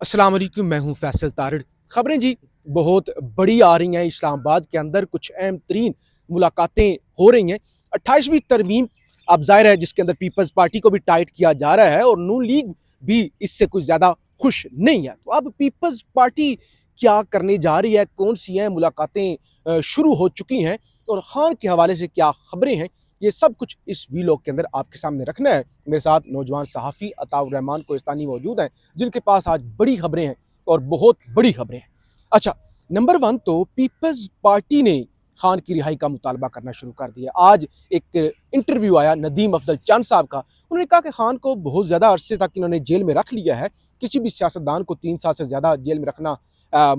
अस्सलाम वालेकुम, मैं हूं फैसल तारिड़। खबरें जी बहुत बड़ी आ रही हैं। इस्लामाबाद के अंदर कुछ अहम तरीन मुलाकातें हो रही हैं। 28वीं तरमीम अब ज़ाहिर है जिसके अंदर पीपल्स पार्टी को भी टाइट किया जा रहा है और नून लीग भी इससे कुछ ज़्यादा खुश नहीं है। तो अब पीपल्स पार्टी क्या करने जा रही है, कौन सी हैं मुलाकातें शुरू हो चुकी हैं और खान के हवाले से क्या खबरें हैं, ये सब कुछ इस वीलॉग के अंदर आपके सामने रखना है। मेरे साथ नौजवान सहाफ़ी अताउर रहमान कोहिस्तानी मौजूद हैं जिनके पास आज बड़ी खबरें हैं और बहुत बड़ी खबरें हैं। अच्छा, नंबर वन तो पीपल्स पार्टी ने खान की रिहाई का मुतालबा करना शुरू कर दिया। आज एक इंटरव्यू आया नदीम अफजल चंद साहब का। उन्होंने कहा कि खान को बहुत ज़्यादा अरसे तक इन्होंने जेल में रख लिया है। किसी भी सियासतदान को 3 साल से ज़्यादा जेल में रखना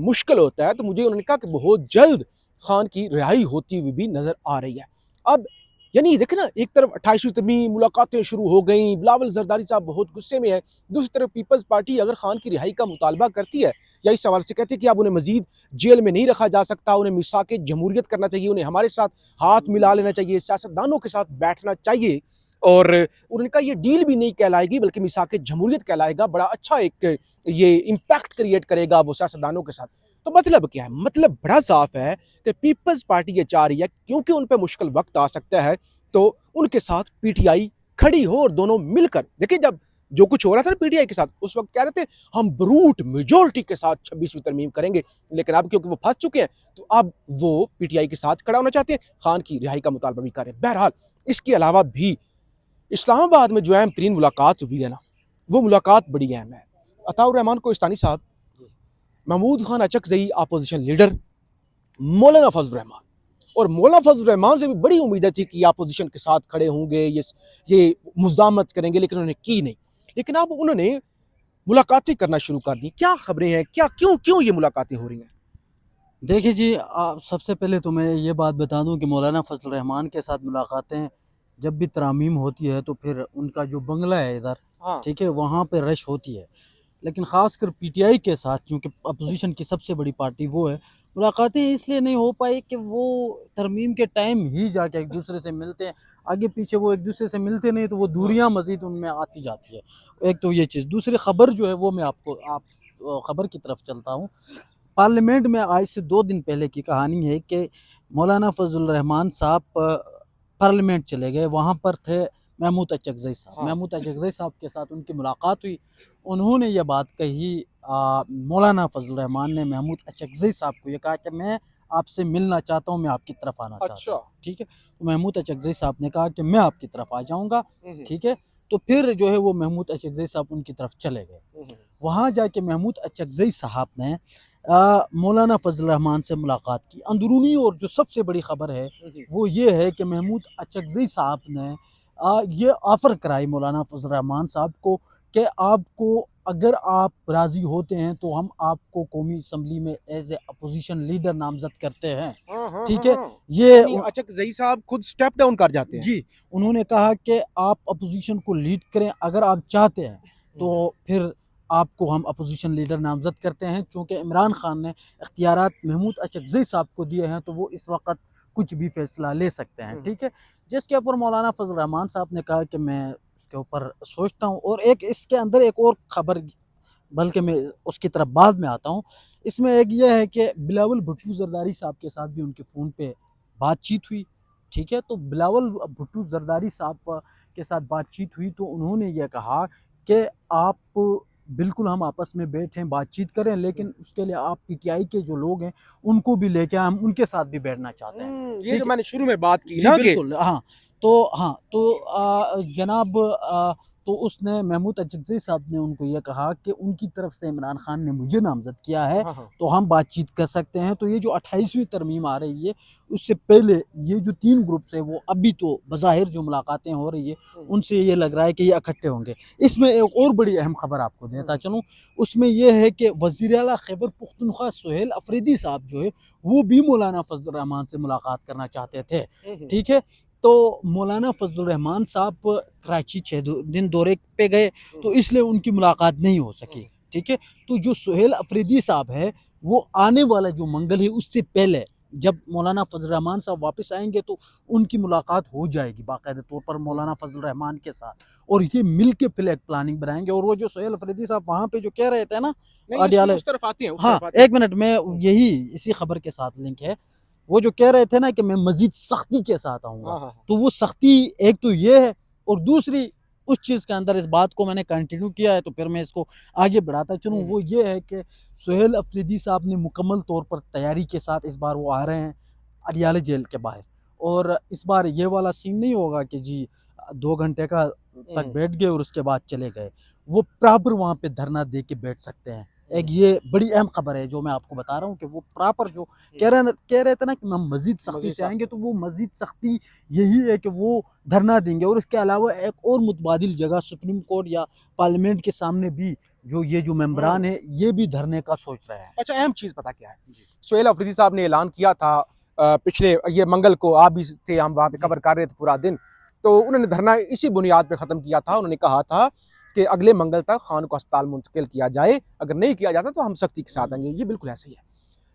मुश्किल होता है। तो मुझे उन्होंने कहा कि बहुत जल्द खान की रिहाई होती हुई भी नज़र आ रही है। अब यानी देखे ना, एक तरफ 28वीं तरमीम मुलाकातें शुरू हो गई, बिलावल जरदारी साहब बहुत गुस्से में है। दूसरी तरफ पीपल्स पार्टी अगर खान की रिहाई का मुतालबा करती है या इस सवाल से कहती है कि अब उन्हें मजीद जेल में नहीं रखा जा सकता, उन्हें मिसाक जमहूरियत करना चाहिए, उन्हें हमारे साथ हाथ मिला लेना चाहिए, सियासतदानों के साथ बैठना चाहिए। और उन्होंने कहा ये डील भी नहीं कहलाएगी बल्कि मिसाक जमहूरियत कहलाएगा। बड़ा अच्छा एक ये इम्पैक्ट क्रिएट करेगा वो सियासतदानों के साथ। तो मतलब क्या है? मतलब बड़ा साफ है कि पीपल्स पार्टी ये चाह रही है क्योंकि उन पर मुश्किल वक्त आ सकता है तो उनके साथ पीटीआई खड़ी हो और दोनों मिलकर देखिए। जब जो कुछ हो रहा था ना पीटीआई के साथ, उस वक्त कह रहे थे हम ब्रूट मेजोरिटी के साथ 26वीं तरमीम करेंगे, लेकिन अब क्योंकि वो फंस चुके हैं तो अब वो पीटीआई के साथ खड़ा होना चाहते हैं, खान की रिहाई का मुतालबा भी कर रहे हैं। बहरहाल इसके अलावा भी इस्लामाबाद में जो अहम तरीन मुलाकात हुई है ना, वो मुलाकात बड़ी अहम है। अताउर रहमान कोहिस्तानी साहब, महमूद खान अचकजई अपोजिशन लीडर, मौलाना फजल रहमान, और मौलाना फजल रहमान से भी बड़ी उम्मीदें थी कि अपोजिशन के साथ खड़े होंगे, ये मुज़ामत करेंगे, लेकिन उन्होंने की नहीं। लेकिन अब उन्होंने मुलाकातें करना शुरू कर दी। क्या खबरें हैं, क्या क्यों क्यों ये मुलाकातें हो रही हैं? देखिए जी, सबसे पहले तो मैं ये बात बता दूं कि मौलाना फजल रहमान के साथ मुलाकातें जब भी तरामीम होती है तो फिर उनका जो बंगला है इधर, हाँ। ठीक है, वहाँ पे रश होती है। लेकिन ख़ासकर पीटीआई के साथ, क्योंकि अपोजिशन की सबसे बड़ी पार्टी वो है, मुलाकातें इसलिए नहीं हो पाई कि वो तरमीम के टाइम ही जाके एक दूसरे से मिलते हैं। आगे पीछे वो एक दूसरे से मिलते नहीं तो वो हाँ। दूरियां मज़ीद उनमें आती जाती है। एक तो ये चीज़। दूसरी खबर जो है वो मैं आपको खबर की तरफ चलता हूँ। पार्लियामेंट में आज से 2 दिन पहले की कहानी है कि मौलाना फजल रहमान साहब पार्लियामेंट चले गए। वहाँ पर थे महमूद अचकज़ई साहब। हाँ। महमूद अचकज़ई साहब के साथ उनकी मुलाकात हुई। उन्होंने ये बात कही, मौलाना फजल रहमान ने महमूद अचकज़ई साहब को ये कहा कि मैं आपसे मिलना चाहता हूँ, मैं आपकी तरफ आना चाहता अच्छा। हूँ। ठीक है? तो महमूद अचकज़ई साहब ने कहा कि मैं आपकी तरफ आ जाऊँगा। हम्म। ठीक है? तो फिर जो है वो महमूद अचकज़ई साहब उनकी तरफ चले गए। हम्म। वहाँ जाके महमूद अचकज़ई साहब ने मौलाना फजल रहमान से मुलाकात की। अंदरूनी और जो सबसे बड़ी ख़बर है हम्म। वो ये है कि महमूद अचकज़ई साहब ने ये ऑफ़र कराई मौलाना फजल रहमान साहब को कि आपको, अगर आप राज़ी होते हैं तो हम आपको कौमी असम्बली में एज़ ए अपोजिशन लीडर नामज़द करते हैं। हाँ, हाँ, हाँ, ठीक है? हाँ। ये यानी अचकजई साहब खुद स्टेप डाउन कर जाते हैं। जी, उन्होंने कहा कि आप अपोजिशन को लीड करें, अगर आप चाहते हैं हम्म। तो फिर आपको हम अपोजिशन लीडर नामज़द करते हैं। चूँकि इमरान खान ने इख्तियारात महमूद अचकज़ई साहब को दिए हैं तो वो इस वक़्त कुछ भी फ़ैसला ले सकते हैं। हम्म। ठीक है? जिसके ऊपर मौलाना फजल रहमान साहब ने कहा कि मैं इसके ऊपर सोचता हूँ। और एक इसके अंदर एक और ख़बर, बल्कि मैं उसकी तरफ बाद में आता हूँ। इसमें एक ये है कि बिलावल भुट्टो ज़रदारी साहब के साथ भी उनके फ़ोन पे बातचीत हुई। ठीक है? तो बिलावल भुट्टो ज़रदारी साहब के साथ बातचीत हुई तो उन्होंने ये कहा कि आप बिल्कुल, हम आपस में बैठें, बातचीत करें, लेकिन उसके लिए आप पीटीआई के जो लोग हैं उनको भी लेके आएँ, हम उनके साथ भी बैठना चाहते हैं। ये जो ठीक है? मैंने शुरू में बात की जी, ना कि बिल्कुल, हाँ। हाँ, तो जनाब, तो उसने महमूद अचकज़ई साहब ने उनको ये कहा कि उनकी तरफ से इमरान खान ने मुझे नामज़द किया है, हाँ, हाँ। तो हम बातचीत कर सकते हैं। तो ये जो 28वीं तरमीम आ रही है, उससे पहले ये जो 3 ग्रुप्स हैं, वो अभी तो बज़ाहिर जो मुलाकातें हो रही है, हम्म। उनसे ये लग रहा है कि ये इकट्ठे होंगे। इसमें एक और बड़ी अहम खबर आपको देता हम्म। चलूँ, उसमें ये है कि वज़ीर आला खैबर पख्तूनख्वा सुहेल अफरीदी साहब जो है, वो भी मौलाना फज़ल रहमान से मुलाकात करना चाहते थे। हम्म। ठीक है? तो मौलाना फजल रहमान साहब कराची 6 दिन दौरे पे गए, हम्म। तो इसलिए उनकी मुलाकात नहीं हो सकी। ठीक है? तो जो सुहेल अफरीदी साहब है, वो आने वाला जो मंगल है उससे पहले जब मौलाना फजल रहमान साहब वापस आएंगे तो उनकी मुलाकात हो जाएगी बाकायदा तौर पर मौलाना फजल रहमान के साथ, और ये मिल के फिर एक प्लानिंग बनाएंगे। और वो जो सोहेल अफरीदी साहब वहाँ पे जो कह रहे थे ना नहीं, अडियाले, उस तरफ आते हैं, उस हाँ तरफ आते हैं। एक मिनट में, यही इसी खबर के साथ लिंक है। वो जो कह रहे थे ना कि मैं मजीद सख्ती के साथ आऊँगा, हाँ, हाँ, हाँ। तो वो सख्ती एक तो ये है, और दूसरी उस चीज़ के अंदर इस बात को मैंने कंटिन्यू किया है, तो फिर मैं इसको आगे बढ़ाता चलूँ। वो ये है कि सोहेल अफरीदी साहब ने मुकम्मल तौर पर तैयारी के साथ इस बार वो आ रहे हैं अडियाले जेल के बाहर, और इस बार ये वाला सीन नहीं होगा कि जी 2 घंटे का तक बैठ गए और उसके बाद चले गए। वो प्रॉपर वहाँ पे धरना दे के बैठ सकते हैं। एक ये बड़ी अहम खबर है जो मैं आपको बता रहा हूँ कि वो प्रॉपर जो कह रहे थे ना कि हम मजीद सख्ती मजीद से आएंगे, सख्त। तो वो मजीद सख्ती यही है कि वो धरना देंगे। और इसके अलावा एक और मुतबादिल जगह सुप्रीम कोर्ट या पार्लियामेंट के सामने भी जो ये जो मेंबरान है ये भी धरने का सोच रहे हैं। अच्छा, अहम चीज़ पता क्या है? सोहेल अफरीदी साहब ने ऐलान किया था पिछले ये मंगल को, आप भी थे, हम वहाँ पे कवर कर रहे थे पूरा दिन, तो उन्होंने धरना इसी बुनियाद पे ख़त्म किया था। उन्होंने कहा था कि अगले मंगल तक खान को अस्पताल मुंतकिल किया जाए, अगर नहीं किया जाता तो हम सख्ती के साथ आएंगे। ये बिल्कुल ऐसे ही है।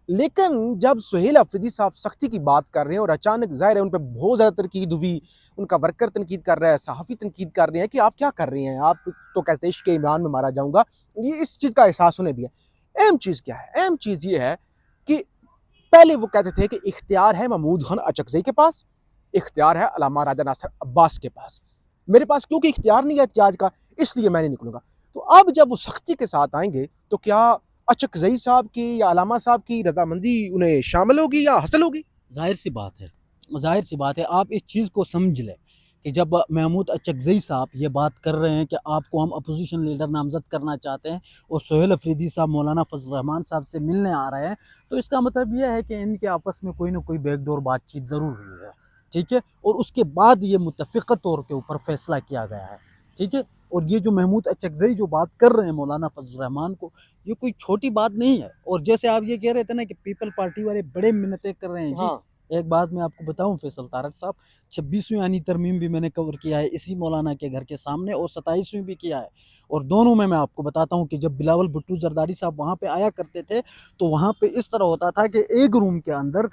लेकिन जब सोहेल अफरीदी साहब सख्ती की बात कर रहे हैं और अचानक ज़ाहिर है उन पे बहुत ज़्यादा तनकीद हुई, उनका वर्कर तनकीद कर रहा है, सहाफ़ी तनकीद कर रहे हैं कि आप क्या कर रहे हैं, आप तो कहते हैं इश्क़ इमरान में मारा जाऊँगा। ये इस चीज़ का एहसास उन्हें भी है। अहम चीज़ क्या है? अहम चीज़ ये है कि पहले वो कहते थे कि इख्तियार है महमूद खान अचकज़ई के पास, इख्तियार है अल्लामा राजा नासिर अब्बास के पास। मेरे पास क्योंकि इख्तियार नहीं है एहतिजाज का, इसलिए मैं नहीं निकलूँगा। तो अब जब वो सख्ती के साथ आएँगे, तो क्या अचकज़ई साहब की या अलामा साहब की रज़ामंदी उन्हें शामिल होगी या हासिल होगी? ज़ाहिर सी बात है, ज़ाहिर सी बात है। आप इस चीज़ को समझ लें कि जब महमूद अचकज़ई साहब ये बात कर रहे हैं कि आपको हम अपोज़िशन लीडर नामज़द करना चाहते हैं और सोहेल अफरीदी साहब मौलाना फज़ल रहमान साहब से मिलने आ रहे हैं, तो इसका मतलब ये है कि इनके आपस में कोई न कोई बैकडोर बातचीत ज़रूर हुई है, ठीक है? और उसके बाद ये मुत्तफ़िक़ा तौर के ऊपर फ़ैसला किया गया है, ठीक है? और ये जो महमूद अचकज़ई जो बात कर रहे हैं मौलाना फज़ल रहमान को, ये कोई छोटी बात नहीं है। और जैसे आप ये कह रहे थे ना कि पीपल पार्टी वाले बड़े मिन्नतें कर रहे हैं जी, हाँ। एक बात मैं आपको बताऊं फैसल तारक साहब, 26वीं आनी तरमीम भी मैंने कवर किया है इसी मौलाना के घर के सामने, और 27वीं भी किया है। और दोनों में मैं आपको बताता हूं कि जब बिलावल भुट्टो जरदारी साहब वहां पे आया करते थे, तो वहां पे इस तरह होता था कि एक रूम के अंदर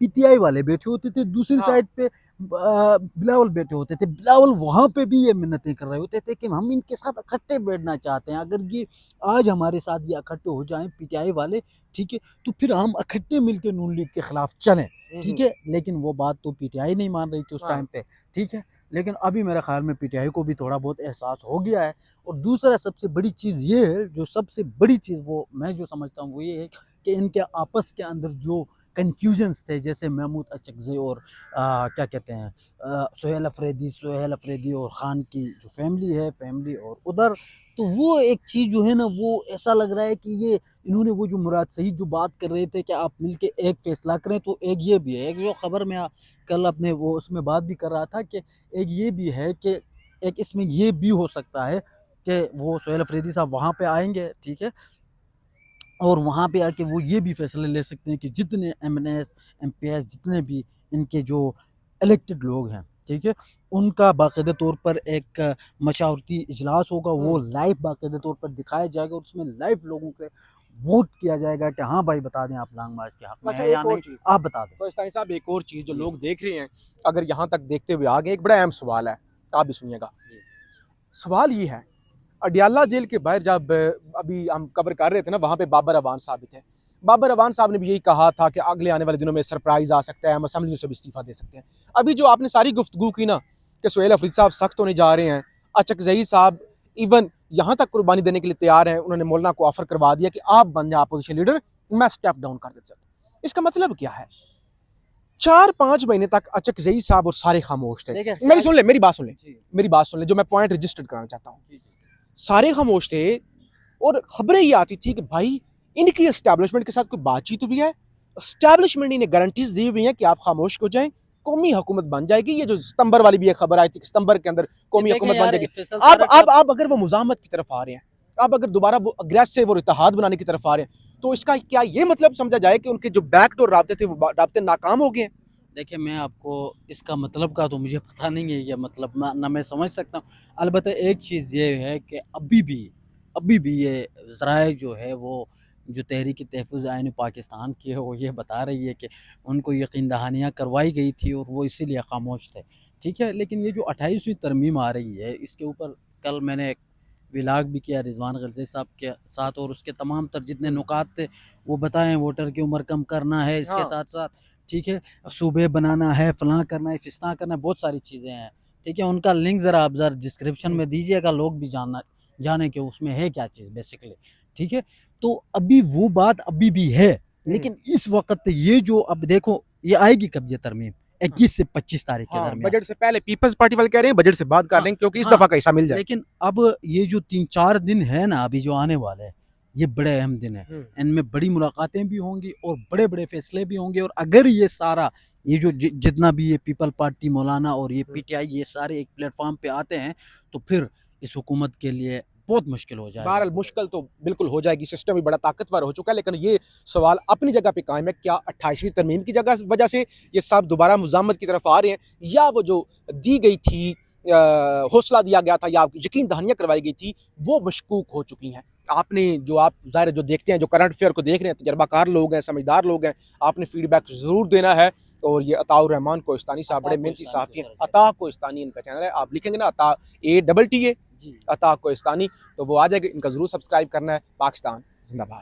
पीटीआई वाले बैठे होते थे, दूसरी हाँ। साइड पे बिलावल बैठे होते थे। बिलावल वहां पे भी ये मिन्नतें कर रहे होते थे कि हम इनके साथ इकट्ठे बैठना चाहते हैं, अगर ये आज हमारे साथ ये इकट्ठे हो जाएं पीटीआई वाले, ठीक है, तो फिर हम इकट्ठे मिलकर नून लीग के खिलाफ चलें, ठीक है। लेकिन वो बात तो पीटीआई नहीं मान रही थी उस टाइम पे, ठीक है। लेकिन अभी मेरे ख्याल में पीटीआई को भी थोड़ा बहुत एहसास हो गया है। और दूसरा सबसे बड़ी चीज़ ये है, जो सबसे बड़ी चीज़ वो मैं जो समझता हूँ वो ये है कि इनके आपस के अंदर जो कन्फ्यूजन्स थे, जैसे महमूद अचकज़ई और क्या कहते हैं सोहेल अफरीदी और ख़ान की जो फैमिली और उधर, तो वो एक चीज़ जो है ना, वो ऐसा लग रहा है कि ये इन्होंने वो जो मुराद सईद जो बात कर रहे थे कि आप मिलके एक फ़ैसला करें, तो एक ये भी है, एक जो ख़बर मैं कल अपने वो उसमें बात भी कर रहा था कि एक ये भी है कि एक इसमें ये भी हो सकता है कि वो सोहेल अफरीदी साहब वहाँ पे आएँगे, ठीक है? और वहाँ पे आके वो ये भी फ़ैसले ले सकते हैं कि जितने एमएनएस, एमपीएस जितने भी इनके जो इलेक्टेड लोग हैं, ठीक है? उनका बाकायदा तौर पर एक मशावरती इजलास होगा, वो लाइव बाकायदा तौर पर दिखाया जाएगा और उसमें लाइव लोगों से वोट किया जाएगा कि हाँ भाई बता दें आप लॉन्ग मार्च के हक़ में अच्छा, हैं या एक और नहीं, चीज़, आप बता दें। फ़रिश्तानी साहब, एक और चीज़ जो जी, लोग देख रहे हैं, अगर यहाँ तक देखते हुए आ गए, एक बड़ा अहम सवाल है, आप भी सुनिएगा। जी। सवाल ये है, अडियाला जेल के बाहर जब अभी हम कवर कर रहे थे ना, वहाँ पे बाबर अवान साहब भी थे। बाबर अवान साहब ने भी यही कहा था कि अगले आने वाले दिनों में सरप्राइज़ आ सकता है, हम असेंबली से भी इस्तीफ़ा दे सकते हैं। अभी जो आपने सारी गुफ्तगू की ना कि सोहेल अफरीदी साहब सख्त होने जा रहे हैं, अचकज़ई साहब इवन यहाँ तक कुर्बानी देने के लिए तैयार हैं, उन्होंने मौलाना को ऑफ़र करवा दिया कि आप बन जाएँ अपोज़िशन लीडर, मैं स्टेप डाउन कर देता हूँ। इसका मतलब क्या है? 4-5 महीने तक अचकज़ई साहब और सारे खामोश थे। देखिए मेरी सुन ले, मेरी बात सुन ले, जी, मेरी बात सुन ले, जो मैं पॉइंट रजिस्टर कराना चाहता हूँ। जी, जी। सारे खामोश थे और खबरें ये आती थी कि भाई इनकी एस्टैब्लिशमेंट के साथ कोई बातचीत हुई है, एस्टैब्लिशमेंट ने गारंटीज दी हुई हैं कि आप खामोश हो जाएं, कौमी हुकूमत बन जाएगी। ये जो सितंबर वाली भी एक खबर आई थी कि सितंबर के अंदर कौमी देखें हुकूमत बन यार जाएगी। फैसल अब तारक अब साहब, अब अगर वो मुजामत की तरफ आ रहे हैं, अब अगर दोबारा वो अग्रेसिव और इत्तेहाद बनाने की तरफ आ रहे हैं, तो इसका क्या ये मतलब समझा जाए कि उनके जो बैकडोर राब्ते थे वो राब्ते नाकाम हो गए हैं? देखिए मैं आपको इसका मतलब का तो मुझे पता नहीं है, ये मतलब ना मैं समझ सकता हूँ। अलबत्ता एक चीज़ ये है कि अभी भी ये ज़राए जो है वो जो तहरीक तहफ़्फ़ुज़ आइन पाकिस्तान की है वो ये बता रही है कि उनको यकीन दहानियाँ करवाई गई थी और वो इसीलिए खामोश थे, ठीक है। लेकिन ये जो 28वीं तरमीम आ रही है इसके ऊपर कल मैंने एक व्लॉग भी किया रिजवान गलज़ी साहब के साथ, और उसके तमाम तर जितने नुकात थे वो बताएं। वोटर की उम्र कम करना है, इसके हाँ। साथ साथ ठीक है सूबे बनाना है, फलां करना है, फिस्तां करना है, बहुत सारी चीज़ें हैं, ठीक है। उनका लिंक ज़रा आप ज़रा डिस्क्रिप्शन में दीजिएगा, लोग भी जानना जाने कि उसमें है क्या चीज़ बेसिकली, ठीक है। तो अभी वो बात अभी भी है, लेकिन इस वक्त ये जो अब देखो ये आएगी कब ये तरमीम 21 से 25 तारीख के हाँ, दरमियान। बजट से पहले पीपल्स पार्टी वाले कह रहे हैं बजट से बाद कर हाँ, लेंगे क्योंकि इस हाँ, दफा का हिस्सा मिल जाए। लेकिन अब ये जो 3-4 दिन है ना अभी जो आने वाले हैं, ये बड़े अहम दिन है। इनमें बड़ी मुलाकातें भी होंगी और बड़े-बड़े फैसले भी होंगे, और अगर ये सारा ये जो जितना भी ये पीपल पार्टी, मौलाना और ये पीटीआई ये सारे एक प्लेटफॉर्म पे आते हैं तो फिर इस हुकूमत के लिए बहुत मुश्किल हो जाएगा। बहरहाल मुश्किल तो बिल्कुल हो जाएगी, सिस्टम भी बड़ा ताकतवर हो चुका है, लेकिन ये सवाल अपनी जगह पे कायम है, क्या 28वीं तरमीम की वजह से ये सब दोबारा मुज़ामत की तरफ आ रहे हैं, या वो जो दी गई थी हौसला दिया गया था या यकीन दहानियाँ करवाई गई थी वो मशकूक हो चुकी हैं। आपने जो आप ज़ाहिर जो देखते हैं, जो करंट अफेयर को देख रहे हैं, तजर्बाकार लोग हैं, समझदार लोग हैं, आपने फीडबैक ज़रूर देना है। और ये अताउर रहमान कोहिस्तानी साहब बड़े मेहनती सहाफ़ी हैं, अता कोहिस्तानी इनका चैनल है, आप लिखेंगे ना अता ATTA जी। अता कोहिस्तानी तो वो आ जाएगा, इनका ज़रूर सब्सक्राइब करना है। पाकिस्तान जिंदाबाद।